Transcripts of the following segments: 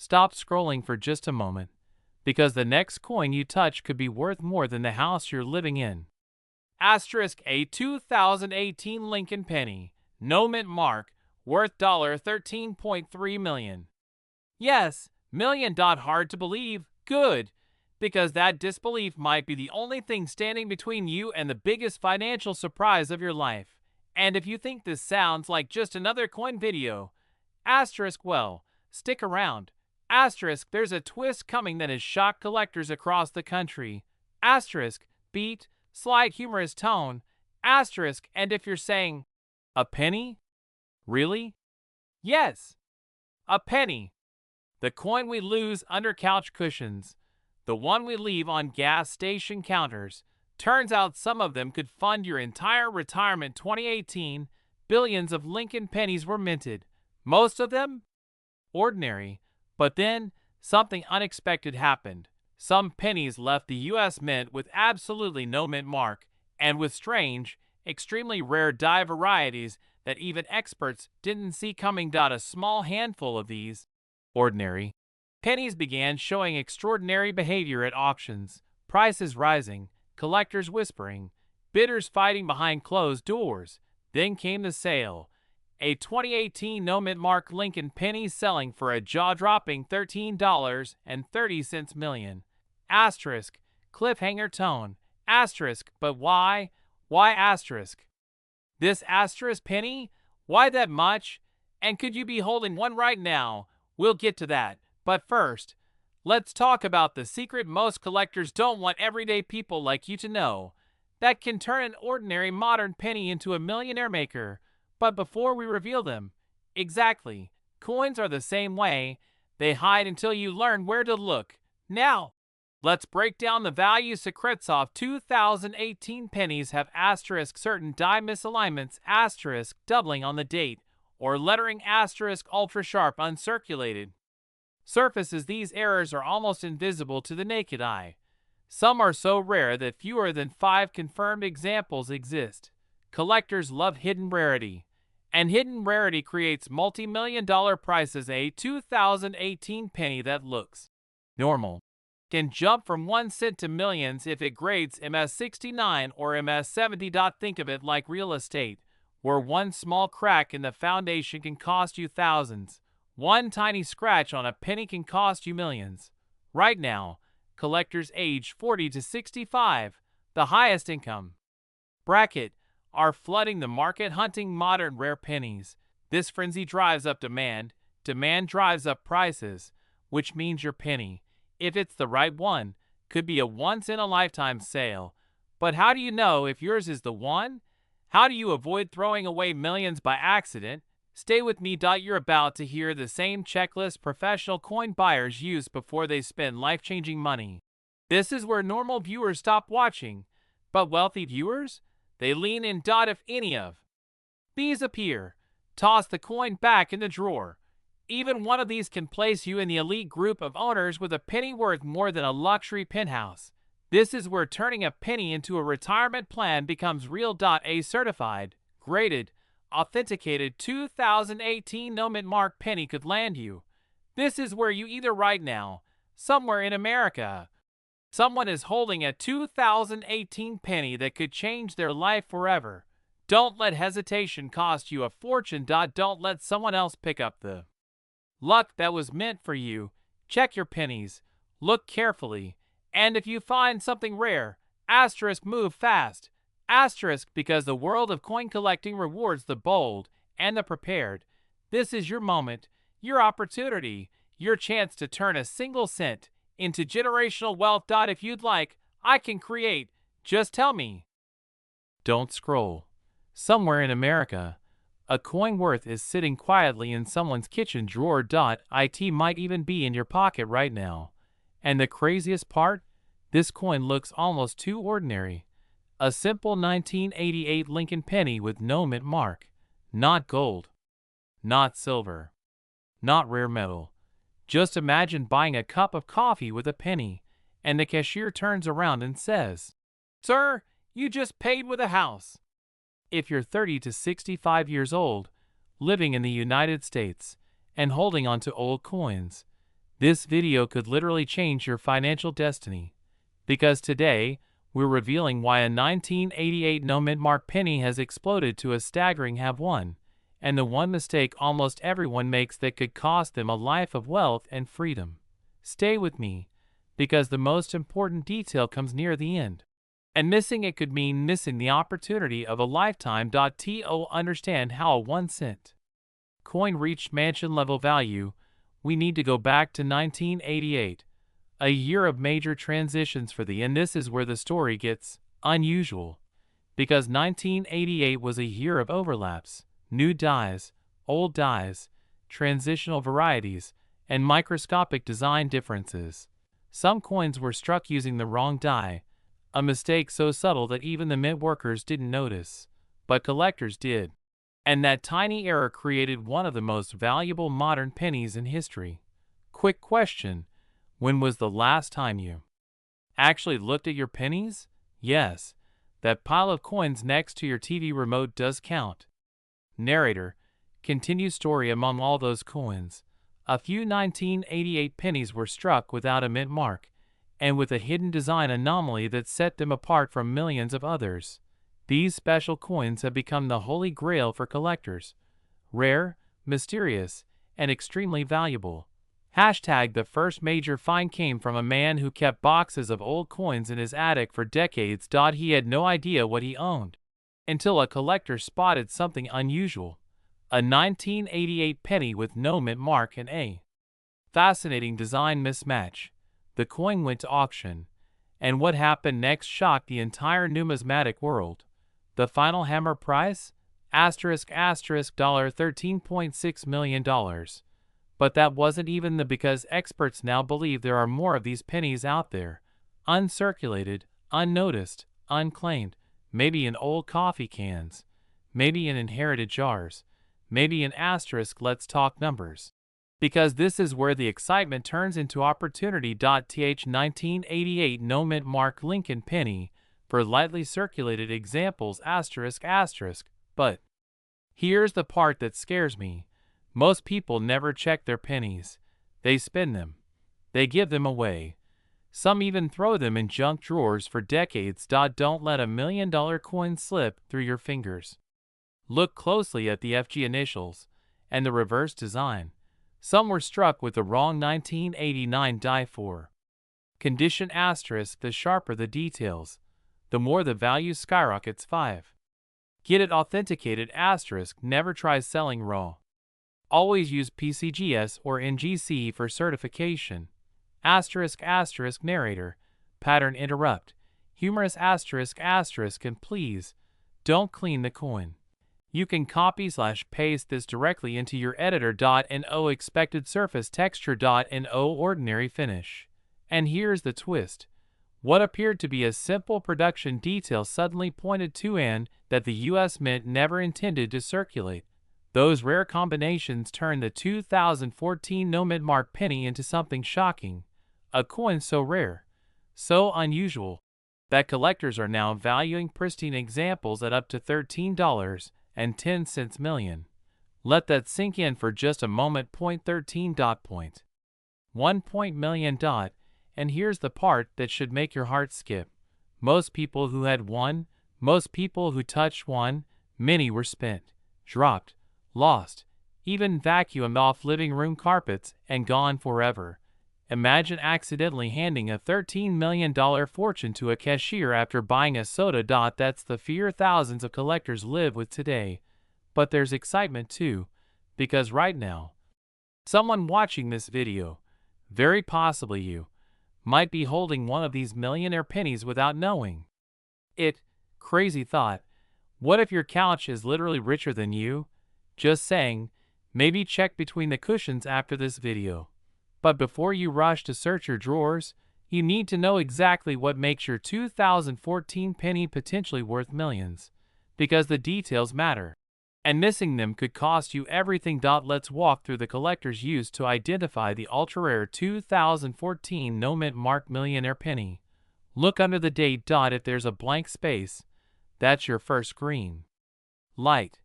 stop scrolling for just a moment, because the next coin you touch could be worth more than the house you're living in. Asterisk a 2018 Lincoln penny, no mint mark, worth $13.3 million. Yes, million. Hard to believe. Good, because that disbelief might be the only thing standing between you and the biggest financial surprise of your life. And if you think this sounds like just another coin video, asterisk, well, stick around. Asterisk, there's a twist coming that has shocked collectors across the country. Asterisk, beat, slight humorous tone. Asterisk, and if you're saying, a penny? Really? Yes, a penny. The coin we lose under couch cushions. The one we leave on gas station counters. Turns out some of them could fund your entire retirement. 2018, billions of Lincoln pennies were minted. Most of them ordinary. But then, something unexpected happened. Some pennies left the U.S. Mint with absolutely no mint mark, and with strange, extremely rare die varieties that even experts didn't see coming. A small handful of these ordinary pennies began showing extraordinary behavior at auctions, prices rising, collectors whispering, bidders fighting behind closed doors. Then came the sale. A 2018 no mint mark Lincoln penny selling for a jaw-dropping $13.30 million. Asterisk, cliffhanger tone. Asterisk, but why? Why asterisk? This asterisk penny? Why that much? And could you be holding one right now? We'll get to that. But first, let's talk about the secret most collectors don't want everyday people like you to know, that can turn an ordinary modern penny into a millionaire maker. But before we reveal them, exactly, coins are the same way. They hide until you learn where to look. Now, let's break down the value secrets of 2018 pennies. Have asterisk certain die misalignments, asterisk doubling on the date, or lettering asterisk ultra sharp uncirculated surfaces. These errors are almost invisible to the naked eye. Some are so rare that fewer than 5 confirmed examples exist. Collectors love hidden rarity, and hidden rarity creates multi-million-dollar prices. A 2018 penny that looks normal can jump from 1 cent to millions if it grades MS69 or MS70. Think of it like real estate, where one small crack in the foundation can cost you thousands. One tiny scratch on a penny can cost you millions. Right now, collectors age 40 to 65, the highest income bracket, are flooding the market hunting modern rare pennies. This frenzy drives up demand. Demand drives up prices, which means your penny, if it's the right one, could be a once-in-a-lifetime sale. But how do you know if yours is the one? How do you avoid throwing away millions by accident? Stay with me. You're about to hear the same checklist professional coin buyers use before they spend life-changing money. This is where normal viewers stop watching, but wealthy viewers, they lean in. If any of these appear, toss the coin back in the drawer. Even one of these can place you in the elite group of owners with a penny worth more than a luxury penthouse. This is where turning a penny into a retirement plan becomes real. A certified, graded, authenticated 2018 no mint mark penny could land you. This is where you either right now, somewhere in America, someone is holding a 2018 penny that could change their life forever. Don't let hesitation cost you a fortune. Don't let someone else pick up the luck that was meant for you. Check your pennies. Look carefully. And if you find something rare, asterisk move fast. Asterisk because the world of coin collecting rewards the bold and the prepared. This is your moment, your opportunity, your chance to turn a single cent into generational wealth. If you'd like, I can create. Just tell me. Don't scroll. Somewhere in America, a coin worth is sitting quietly in someone's kitchen drawer. It might even be in your pocket right now. And the craziest part? This coin looks almost too ordinary. A simple 1988 Lincoln penny with no mint mark. Not gold. Not silver. Not rare metal. Just imagine buying a cup of coffee with a penny, and the cashier turns around and says, "Sir, you just paid with a house." If you're 30 to 65 years old, living in the United States, and holding on to old coins, This video could literally change your financial destiny. Because today, we're revealing why a 1988 no mint mark penny has exploded to a staggering have won, and the one mistake almost everyone makes that could cost them a life of wealth and freedom. Stay with me, because the most important detail comes near the end. And missing it could mean missing the opportunity of a lifetime. To understand how a 1-cent coin reached mansion-level value, we need to go back to 1988, a year of major transitions for and this is where the story gets unusual. Because 1988 was a year of overlaps, new dies, old dies, transitional varieties, and microscopic design differences. Some coins were struck using the wrong die, a mistake so subtle that even the mint workers didn't notice, but collectors did. And that tiny error created one of the most valuable modern pennies in history. Quick question, when was the last time you actually looked at your pennies? Yes, that pile of coins next to your TV remote does count. Narrator, continues story among all those coins. A few 1988 pennies were struck without a mint mark, and with a hidden design anomaly that set them apart from millions of others. These special coins have become the holy grail for collectors. Rare, mysterious, and extremely valuable. The first major find came from a man who kept boxes of old coins in his attic for decades. He had no idea what he owned, until a collector spotted something unusual. A 1988 penny with no mint mark and a fascinating design mismatch. The coin went to auction, and what happened next shocked the entire numismatic world. The final hammer price? $13.6 million. But that wasn't even because experts now believe there are more of these pennies out there, uncirculated, unnoticed, unclaimed, maybe in old coffee cans, maybe in inherited jars, maybe in asterisk. Let's talk numbers. Because this is where the excitement turns into opportunity. 1988 no mint mark Lincoln penny, for lightly circulated examples asterisk. But here's the part that scares me. Most people never check their pennies. They spend them. They give them away. Some even throw them in junk drawers for decades. Don't let $1 million coin slip through your fingers. Look closely at the FG initials and the reverse design. Some were struck with the wrong 1989 die for condition asterisk. The sharper the details, the more the value skyrockets. 5. Get it authenticated asterisk. Never try selling raw. Always use PCGS or NGC for certification. Asterisk. Narrator, pattern interrupt, humorous asterisk. And please, don't clean the coin. You can copy/paste this directly into your editor. No expected surface texture. No ordinary finish. And here's the twist. What appeared to be a simple production detail suddenly pointed to an that the US Mint never intended to circulate. Those rare combinations turned the 2014 no mint mark penny into something shocking. A coin so rare, so unusual, that collectors are now valuing pristine examples at up to $13.10 million. Let that sink in for just a moment. 13.1 million. And here's the part that should make your heart skip. Most people who had one, most people who touched one, many were spent, dropped, lost, even vacuumed off living room carpets and gone forever. Imagine accidentally handing a $13 million fortune to a cashier after buying a soda. That's the fear thousands of collectors live with today. But there's excitement too, because right now, someone watching this video, very possibly you, might be holding one of these millionaire pennies without knowing it. Crazy thought. What if your couch is literally richer than you? Just saying, maybe check between the cushions after this video. But before you rush to search your drawers, you need to know exactly what makes your 2014 penny potentially worth millions. Because the details matter. And missing them could cost you everything. Let's walk through the collectors used to identify the ultra-rare 2014 no mint mark millionaire penny. Look under the date. If there's a blank space, that's your first green light.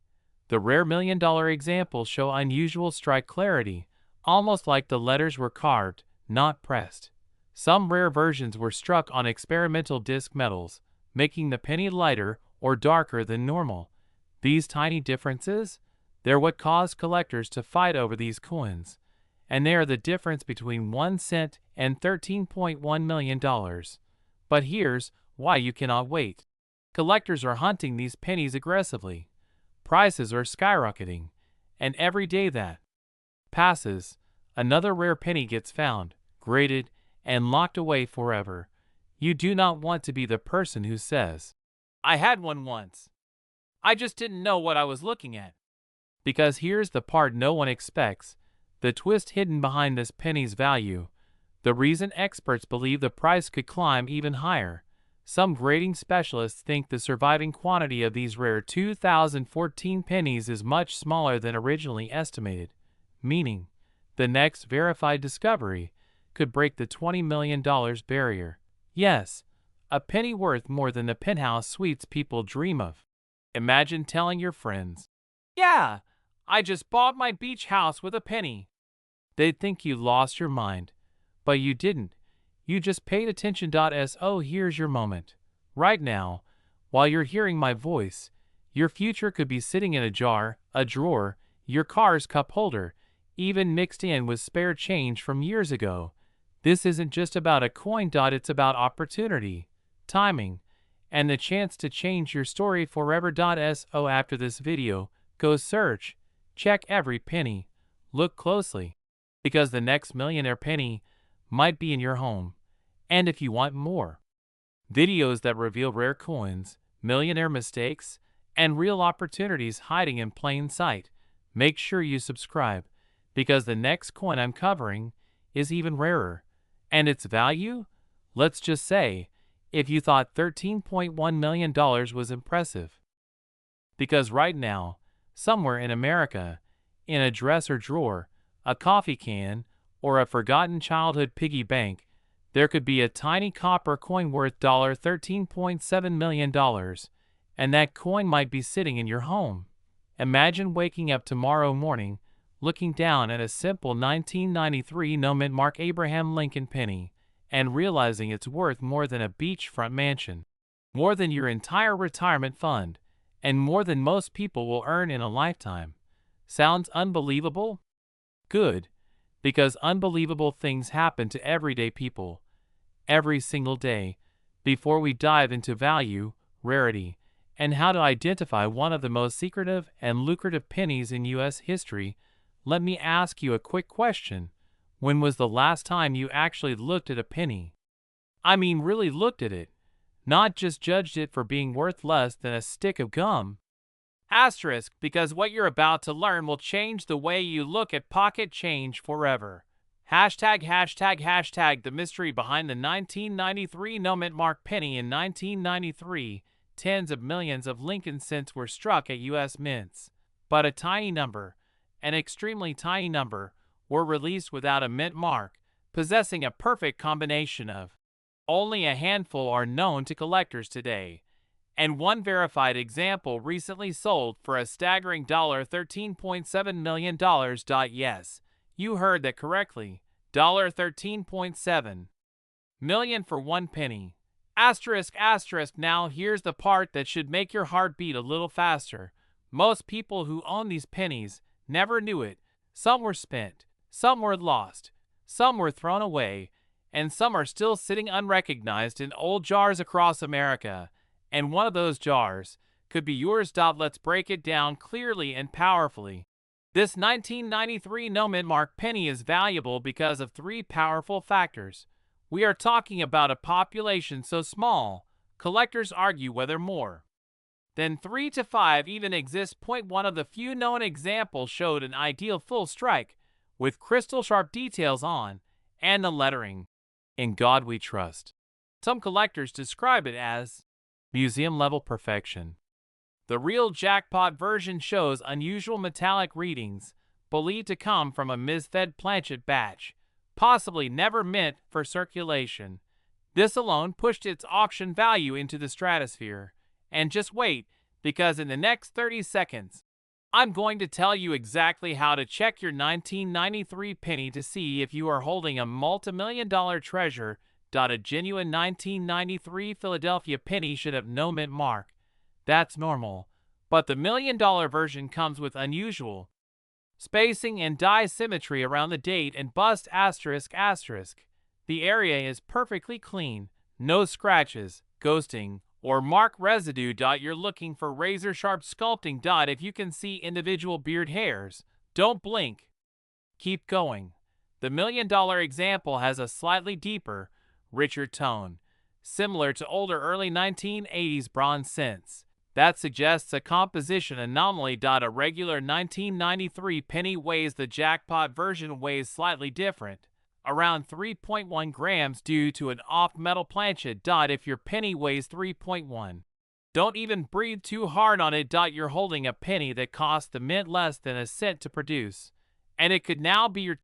The rare $1 million examples show unusual strike clarity, almost like the letters were carved, not pressed. Some rare versions were struck on experimental disc metals, making the penny lighter or darker than normal. These tiny differences? They're what caused collectors to fight over these coins, and they are the difference between 1 cent and $13.1 million. But here's why you cannot wait. Collectors are hunting these pennies aggressively. Prices are skyrocketing, and every day that passes, another rare penny gets found, graded, and locked away forever. You do not want to be the person who says, "I had one once. I just didn't know what I was looking at." Because here's the part no one expects, the twist hidden behind this penny's value. The reason experts believe the price could climb even higher. Some grading specialists think the surviving quantity of these rare 2014 pennies is much smaller than originally estimated, meaning the next verified discovery could break the $20 million barrier. Yes, a penny worth more than the penthouse suites people dream of. Imagine telling your friends, "Yeah, I just bought my beach house with a penny." They'd think you lost your mind, but you didn't. You just paid attention. So here's your moment. Right now, while you're hearing my voice, your future could be sitting in a jar, a drawer, your car's cup holder, even mixed in with spare change from years ago. This isn't just about a coin. It's about opportunity, timing, and the chance to change your story forever. So after this video, go search, check every penny, look closely, because the next millionaire penny might be in your home. And if you want more videos that reveal rare coins, millionaire mistakes, and real opportunities hiding in plain sight, make sure you subscribe, because the next coin I'm covering is even rarer. And its value? Let's just say, if you thought $13.1 million was impressive. Because right now, somewhere in America, in a dresser drawer, a coffee can, or a forgotten childhood piggy bank, there could be a tiny copper coin worth $13.7 million, and that coin might be sitting in your home. Imagine waking up tomorrow morning, looking down at a simple 1993 no-mint Mark Abraham Lincoln penny, and realizing it's worth more than a beachfront mansion, more than your entire retirement fund, and more than most people will earn in a lifetime. Sounds unbelievable? Good, because unbelievable things happen to everyday people, every single day. Before we dive into value, rarity, and how to identify one of the most secretive and lucrative pennies in U.S. history, let me ask you a quick question. When was the last time you actually looked at a penny? I mean, really looked at it, not just judged it for being worth less than a stick of gum. Asterisk, because what you're about to learn will change the way you look at pocket change forever. Hashtag the mystery behind the 1993 no-mint Mark penny. In 1993, tens of millions of Lincoln cents were struck at U.S. mints, but a tiny number, an extremely tiny number, were released without a mint mark, possessing a perfect combination of. Only a handful are known to collectors today, and one verified example recently sold for a staggering $13.7 million. Yes, you heard that correctly, $13.7 million for one penny. Asterisk. Now here's the part that should make your heart beat a little faster. Most people who own these pennies never knew it. Some were spent, some were lost, some were thrown away, and some are still sitting unrecognized in old jars across America. And one of those jars could be yours. Let's break it down clearly and powerfully. This 1993 no-mint Mark penny is valuable because of three powerful factors. We are talking about a population so small, collectors argue whether more than 3 to 5 even exist. One of the few known examples showed an ideal full strike, with crystal sharp details on, and the lettering, "In God We Trust." Some collectors describe it as museum-level perfection. The real jackpot version shows unusual metallic readings, believed to come from a misfed planchet batch, possibly never meant for circulation. This alone pushed its auction value into the stratosphere. And just wait, because in the next 30 seconds, I'm going to tell you exactly how to check your 1993 penny to see if you are holding a multi-million-dollar treasure. A genuine 1993 Philadelphia penny should have no mint mark. That's normal. But the $1 million version comes with unusual spacing and die symmetry around the date and bust asterisk asterisk. The area is perfectly clean, no scratches, ghosting, or mark residue. You're looking for razor sharp sculpting. If you can see individual beard hairs, don't blink. Keep going. The $1 million example has a slightly deeper, richer tone, similar to older early 1980s bronze cents. That suggests a composition anomaly. A regular 1993 penny weighs, the jackpot version weighs slightly different, around 3.1 grams due to an off-metal planchet. If your penny weighs 3.1, don't even breathe too hard on it. You're holding a penny that cost the mint less than a cent to produce, and it could now be your